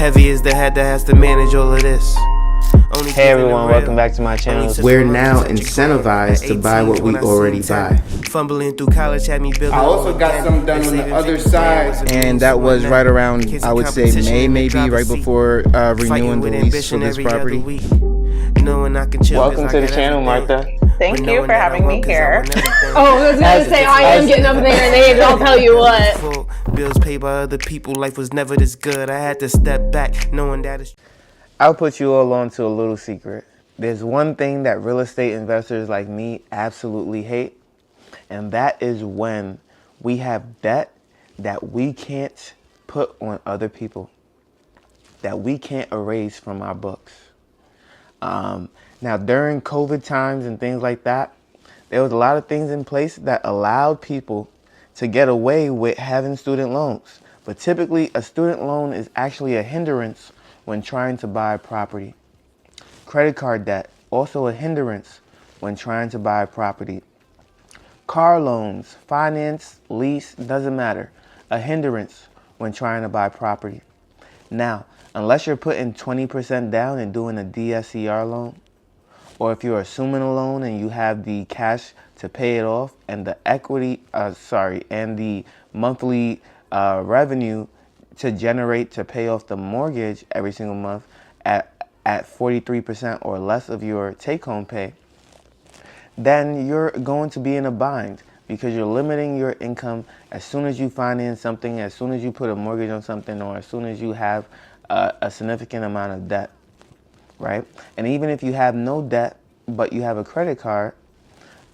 Heavy is the head that has to manage all of this. Hey everyone, welcome back to my channel. We're now incentivized to buy what we already buy. Fumbling through college had me building. I also got some done on the other side. And that was right around, I would say, May, maybe, right before renewing the lease for this property. Welcome to the channel, Martha. Thank you for having me here. Oh, I was going to say, I am getting up in their names, I'll tell you what. Bills paid by other people, life was never this good. I had to step back, knowing that it's... I'll put you all on to a little secret. There's one thing that real estate investors like me absolutely hate, and that is when we have debt that we can't put on other people, that we can't erase from our books. Now, during COVID times and things like that, there was a lot of things in place that allowed people to get away with having student loans. But typically, a student loan is actually a hindrance when trying to buy property. Credit card debt, also a hindrance when trying to buy property. Car loans, finance, lease, doesn't matter. A hindrance when trying to buy property. Now, unless you're putting 20% down and doing a DSCR loan, or if you're assuming a loan and you have the cash to pay it off and the and the monthly revenue to generate to pay off the mortgage every single month at 43% or less of your take-home pay, then you're going to be in a bind because you're limiting your income as soon as you finance something, as soon as you put a mortgage on something, or as soon as you have a significant amount of debt, right? And even if you have no debt, but you have a credit card,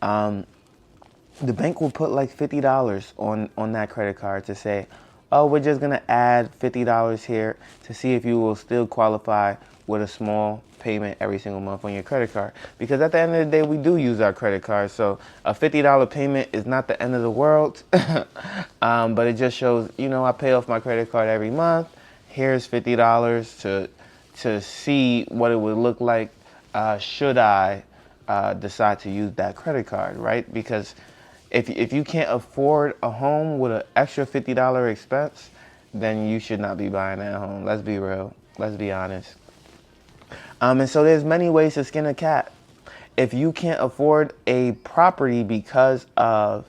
the bank will put like $50 on that credit card to say, oh, we're just gonna add $50 here to see if you will still qualify with a small payment every single month on your credit card. Because at the end of the day, we do use our credit card, so a $50 payment is not the end of the world, but it just shows, you know, I pay off my credit card every month. Here's $50 to see what it would look like should I decide to use that credit card, right? Because if you can't afford a home with an extra $50 expense, then you should not be buying that home. Let's be real. Let's be honest. And so there's many ways to skin a cat. If you can't afford a property because of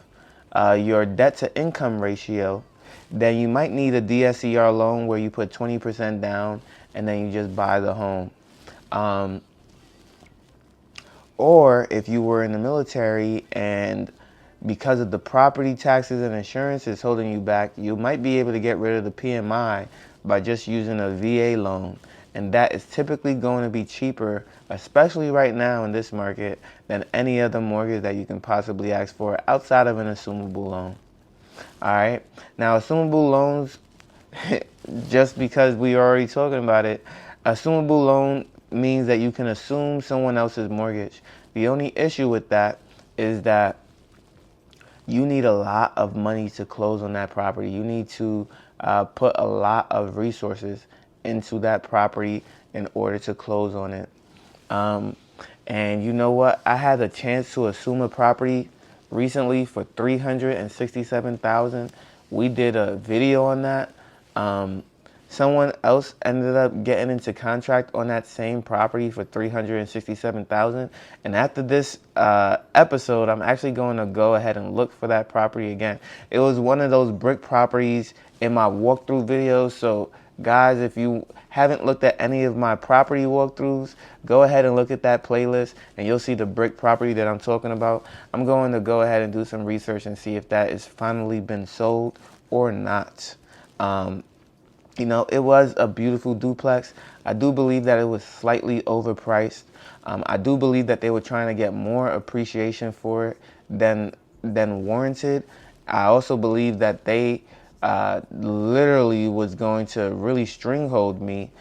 your debt to income ratio, then you might need a DSCR loan where you put 20% down and then you just buy the home. Or if you were in the military and because of the property taxes and insurance is holding you back, you might be able to get rid of the PMI by just using a VA loan. And that is typically going to be cheaper, especially right now in this market, than any other mortgage that you can possibly ask for outside of an assumable loan. All right. Now, assumable loans, just because we are already talking about it, assumable loan means that you can assume someone else's mortgage. The only issue with that is that you need a lot of money to close on that property. You need to put a lot of resources into that property in order to close on it. And you know what? I had a chance to assume a property recently for $367,000. We did a video on that. Someone else ended up getting into contract on that same property for $367,000. And after this episode, I'm actually going to go ahead and look for that property again. It was one of those brick properties in my walkthrough videos. So guys, if you haven't looked at any of my property walkthroughs, go ahead and look at that playlist and you'll see the brick property that I'm talking about. I'm going to go ahead and do some research and see if that has finally been sold or not. You know, it was a beautiful duplex. I do believe that it was slightly overpriced. I do believe that they were trying to get more appreciation for it than warranted. I also believe that they literally was going to really stringhold me.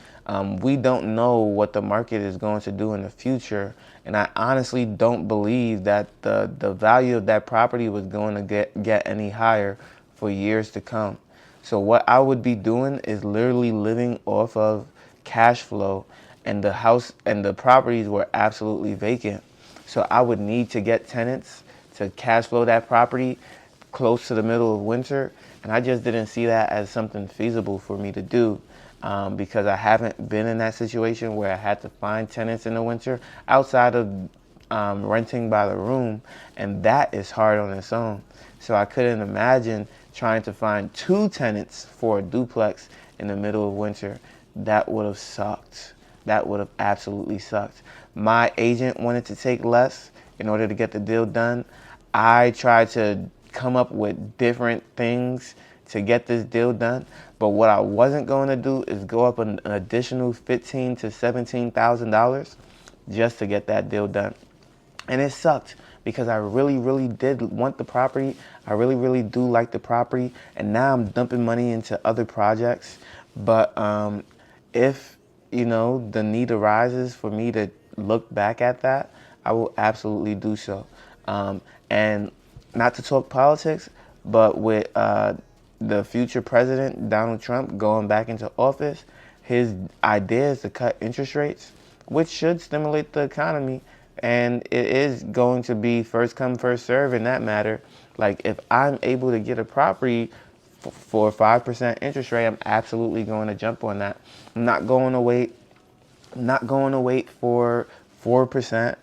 We don't know what the market is going to do in the future, and I honestly don't believe that the value of that property was going to get any higher for years to come. So what I would be doing is literally living off of cash flow, and the house and the properties were absolutely vacant. So I would need to get tenants to cash flow that property close to the middle of winter, and I just didn't see that as something feasible for me to do. because I haven't been in that situation where I had to find tenants in the winter outside of renting by the room, and that is hard on its own. So I couldn't imagine trying to find 2 tenants for a duplex in the middle of winter. That would have sucked. That would have absolutely sucked. My agent wanted to take less in order to get the deal done. I tried to come up with different things to get this deal done, but what I wasn't going to do is go up an additional $15,000 to $17,000 just to get that deal done. And it sucked because I really, really did want the property. I really, really do like the property, and now I'm dumping money into other projects. But if, the need arises for me to look back at that, I will absolutely do so. And not to talk politics, but with the future president, Donald Trump, going back into office, his idea is to cut interest rates, which should stimulate the economy. And it is going to be first come, first serve in that matter. Like, if I'm able to get a property for 5% interest rate, I'm absolutely going to jump on that. I'm not going to wait. I'm not going to wait for 4%.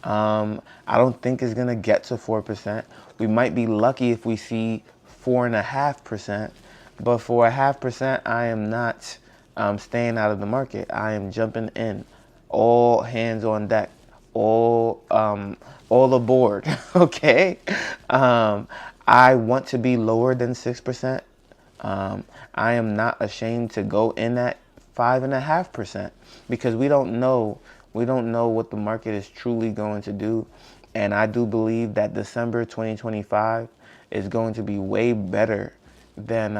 I don't think it's going to get to 4%. We might be lucky if we see 4.5%, but for 0.5%, I am not staying out of the market. I am jumping in, all hands on deck, all aboard. Okay, I want to be lower than 6%. I am not ashamed to go in at 5.5% because we don't know what the market is truly going to do. And I do believe that December 2025 is going to be way better than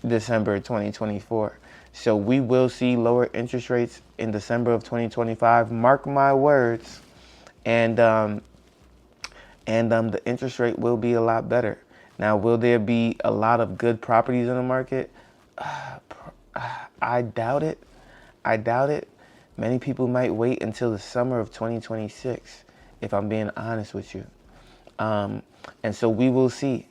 December 2024. So we will see lower interest rates in December of 2025. Mark my words. And the interest rate will be a lot better. Now, will there be a lot of good properties in the market? I doubt it. Many people might wait until the summer of 2026, if I'm being honest with you. And so we will see.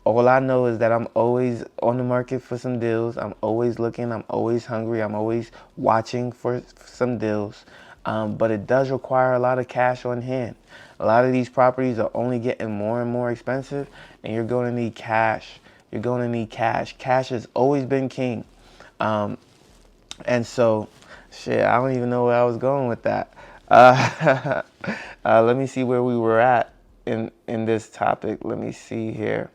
All I know is that I'm always on the market for some deals. I'm always looking. I'm always hungry. I'm always watching for some deals. But it does require a lot of cash on hand. A lot of these properties are only getting more and more expensive, and you're going to need cash. You're going to need cash. Cash has always been king. And so, I don't even know where I was going with that. Let me see where we were at in this topic. Let me see here.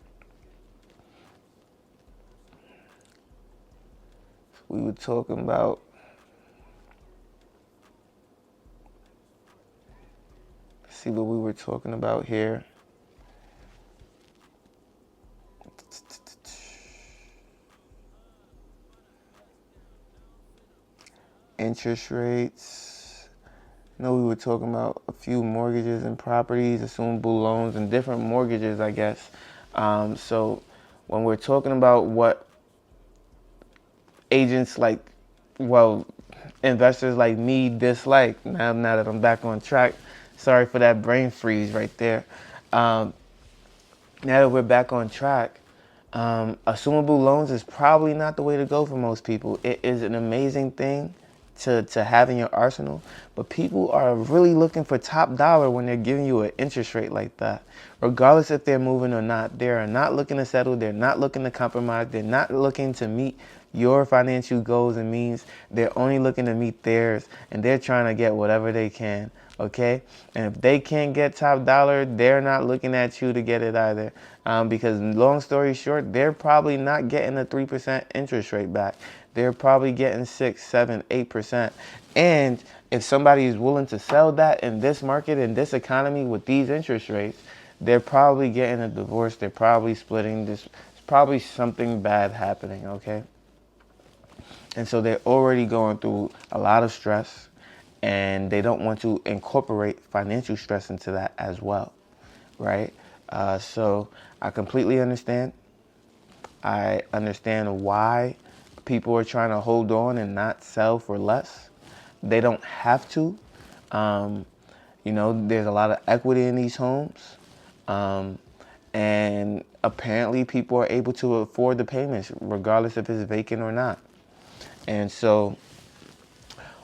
We were talking about see what we were talking about here. Interest rates. We were talking about a few mortgages and properties, assumable loans, and different mortgages, I guess. So when we're talking about what agents investors like me dislike, now that I'm back on track, sorry for that brain freeze right there. Now that we're back on track, assumable loans is probably not the way to go for most people. It is an amazing thing to have in your arsenal, but people are really looking for top dollar when they're giving you an interest rate like that. Regardless if they're moving or not, they are not looking to settle. They're not looking to compromise. They're not looking to meet your financial goals and means. They're only looking to meet theirs, and they're trying to get whatever they can. Okay, and if they can't get top dollar, they're not looking at you to get it either. Because long story short, they're probably not getting a 3% interest rate back. They're probably getting 6, 7, 8%. And if somebody is willing to sell that in this market, in this economy with these interest rates, they're probably getting a divorce. They're probably splitting. There's probably something bad happening, okay? And so they're already going through a lot of stress, and they don't want to incorporate financial stress into that as well, right? So I completely understand. I understand why people are trying to hold on and not sell for less. They don't have to. There's a lot of equity in these homes. And apparently people are able to afford the payments regardless if it's vacant or not. And so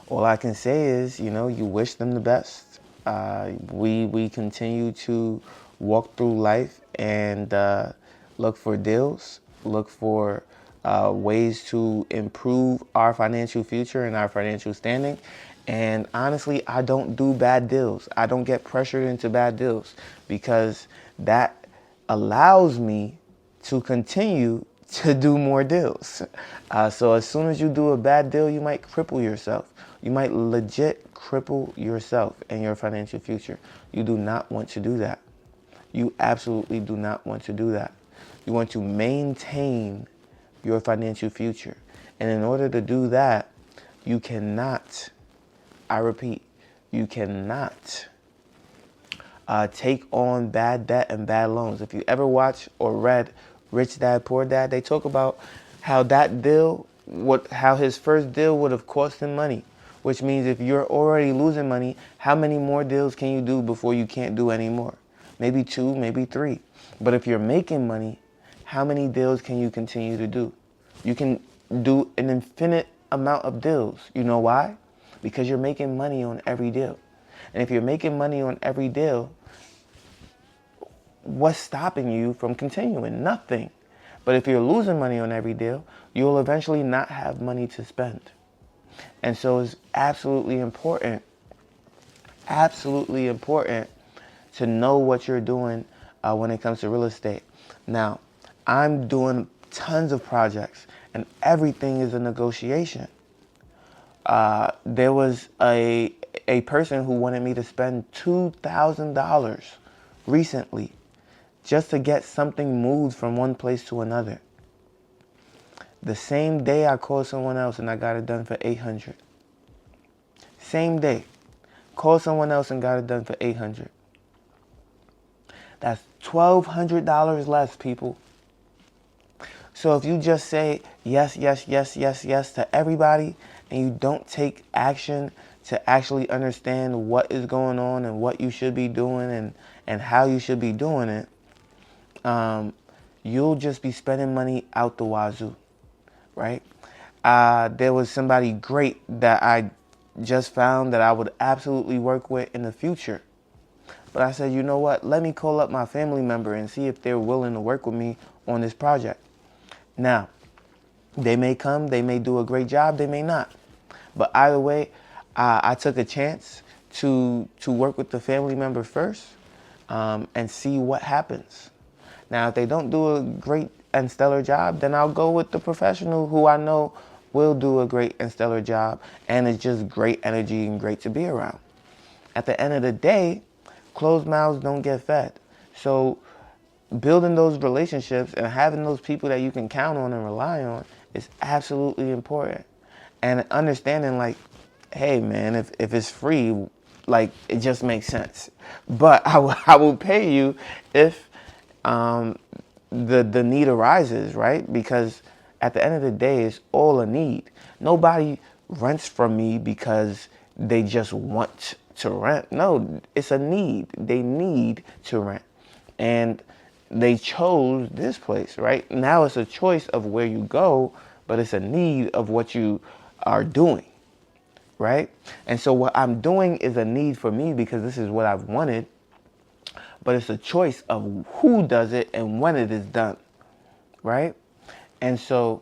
all I can say is, you wish them the best. We continue to walk through life and look for deals, look for ways to improve our financial future and our financial standing. And honestly, I don't do bad deals. I don't get pressured into bad deals because that allows me to continue to do more deals. So as soon as you do a bad deal, you might cripple yourself. You might legit cripple yourself and your financial future. You do not want to do that. You absolutely do not want to do that. You want to maintain your financial future. And in order to do that, you cannot, I repeat, you cannot take on bad debt and bad loans. If you ever watch or read Rich Dad, Poor Dad, they talk about how that deal, how his first deal would have cost him money. Which means if you're already losing money, how many more deals can you do before you can't do any more? Maybe 2, maybe 3. But if you're making money, how many deals can you continue to do? You can do an infinite amount of deals. You know why? Because you're making money on every deal. And if you're making money on every deal, what's stopping you from continuing? Nothing. But if you're losing money on every deal, you'll eventually not have money to spend. And so it's absolutely important to know what you're doing when it comes to real estate. Now, I'm doing tons of projects and everything is a negotiation. There was a person who wanted me to spend $2,000 recently just to get something moved from one place to another. The same day I called someone else and I got it done for $800. Same day. Called someone else and got it done for $800. That's $1,200 less, people. So if you just say yes, yes, yes, yes, yes to everybody and you don't take action to actually understand what is going on and what you should be doing and how you should be doing it, you'll just be spending money out the wazoo. Right? There was somebody great that I just found that I would absolutely work with in the future. But I said, you know what? Let me call up my family member and see if they're willing to work with me on this project. Now, they may come, they may do a great job, they may not. But either way, I took a chance to work with the family member first and see what happens. Now, if they don't do a great and stellar job, then I'll go with the professional who I know will do a great and stellar job and it's just great energy and great to be around. At the end of the day, closed mouths don't get fed. So building those relationships and having those people that you can count on and rely on is absolutely important. And understanding like, hey man, if it's free, like it just makes sense. But I will pay you if the need arises, right? Because at the end of the day, it's all a need. Nobody rents from me because they just want to rent. No, it's a need. They need to rent. And they chose this place, right? Now it's a choice of where you go, but it's a need of what you are doing, right? And so what I'm doing is a need for me because this is what I've wanted, but it's a choice of who does it and when it is done, right? And so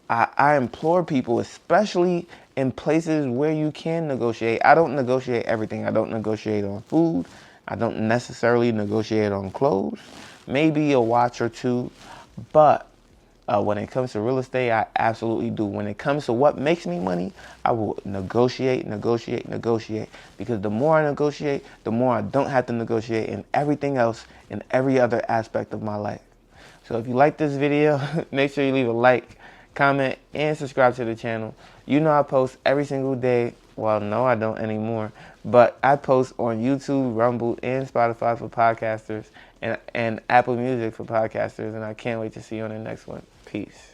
I implore people, especially in places where you can negotiate. I don't negotiate everything. I don't negotiate on food. I don't necessarily negotiate on clothes. Maybe a watch or two. But when it comes to real estate, I absolutely do. When it comes to what makes me money, I will negotiate. Because the more I negotiate, the more I don't have to negotiate in everything else, in every other aspect of my life. So if you like this video, make sure you leave a like, comment, and subscribe to the channel. You know I post every single day. Well, no, I don't anymore. But I post on YouTube, Rumble, and Spotify for podcasters, and Apple Music for podcasters. And I can't wait to see you on the next one. Peace.